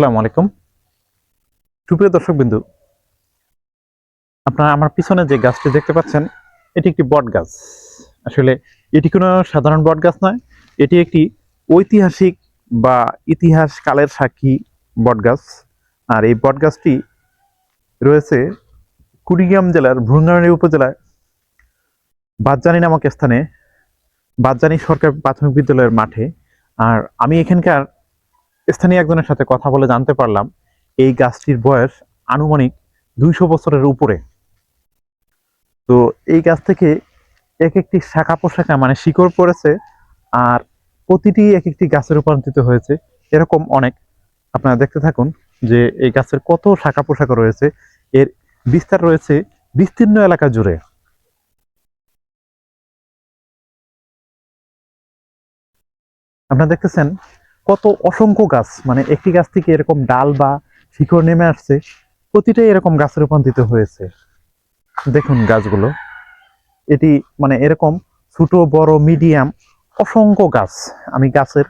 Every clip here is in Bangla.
আসসালামু আলাইকুম। সুপ্রিয় দর্শকবৃন্দু, আপনারা আমার পিছনে যে গাছটি দেখতে পাচ্ছেন, এটি একটি বট গাছ। আসলে এটি কোনো সাধারণ বট গাছ নয়, এটি একটি ঐতিহাসিক বা ইতিহাস কালের সাক্ষী বট গাছ। আর এই বট গাছটি রয়েছে কুড়িগ্রাম জেলার ভুরুঙ্গামারী উপজেলায় বাদজানি নামক স্থানে, বাদজানি সরকারি প্রাথমিক বিদ্যালয়ের মাঠে। আর আমি এখানকার স্থানীয় একজনের সাথে কথা বলে জানতে পারলাম এই গাছটির বয়স আনুমানিক 200 বছরের উপরে। তো এই গাছ থেকে এক একটি শাখা পোশাখা মানে শিকড় পড়েছে, আর প্রতিটি এক একটি গাছে রূপান্তরিত হয়েছে। এরকম অনেক, আপনারা দেখতে থাকুন যে এই গাছের কত শাখা পোশাখা রয়েছে। এর বিস্তার রয়েছে বিস্তীর্ণ এলাকা জুড়ে। আপনারা দেখতেছেন কত অসংখ্য গাছ, মানে একটি গাছ থেকে এরকম ডাল বা শিকড় নেমে আসছে, প্রতিটাই এরকম গাছে রূপান্তরিত হয়েছে। দেখুন গাছগুলো, এটি মানে এরকম ছোট বড় মিডিয়াম অসংখ্য গাছ। আমি গাছের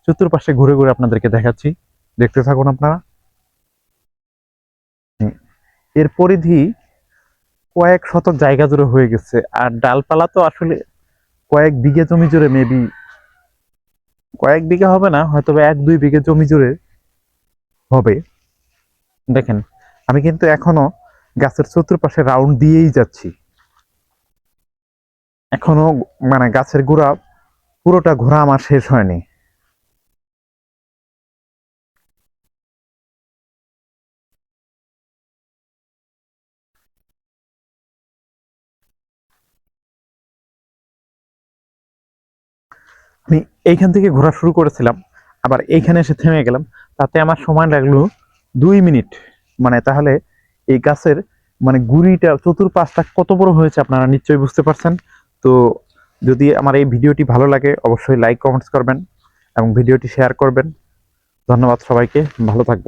চতুর্পাশে ঘুরে ঘুরে আপনাদেরকে দেখাচ্ছি, দেখতে থাকুন আপনারা। এর পরিধি কয়েক শতক জায়গা জুড়ে হয়ে গেছে, আর ডালপালা তো আসলে কয়েক বিঘে জমি জুড়ে, মেবি কয়েক বিঘা হবে না, হয়তো 1-2 বিঘে জমি জুড়ে হবে। দেখেন, আমি কিন্তু এখনো গাছের চতুর্পাশে রাউন্ড দিয়েই যাচ্ছি, এখনো মানে গাছের গোড়া পুরোটা ঘোরা আমার শেষ হয়নি। আমি এইখান থেকে ঘোরা শুরু করেছিলাম, আবার এইখানে এসে থেমে গেলাম, তাতে আমার সময় লাগলো 2 মিনিট। মানে তাহলে এই গাছের মানে গুড়িটা চতুর্পাশটা কত বড় হয়েছে আপনারা নিশ্চয়ই বুঝতে পারছেন। তো যদি আমার এই ভিডিওটি ভালো লাগে, অবশ্যই লাইক কমেন্টস করবেন এবং ভিডিওটি শেয়ার করবেন। ধন্যবাদ সবাইকে, ভালো থাকবেন।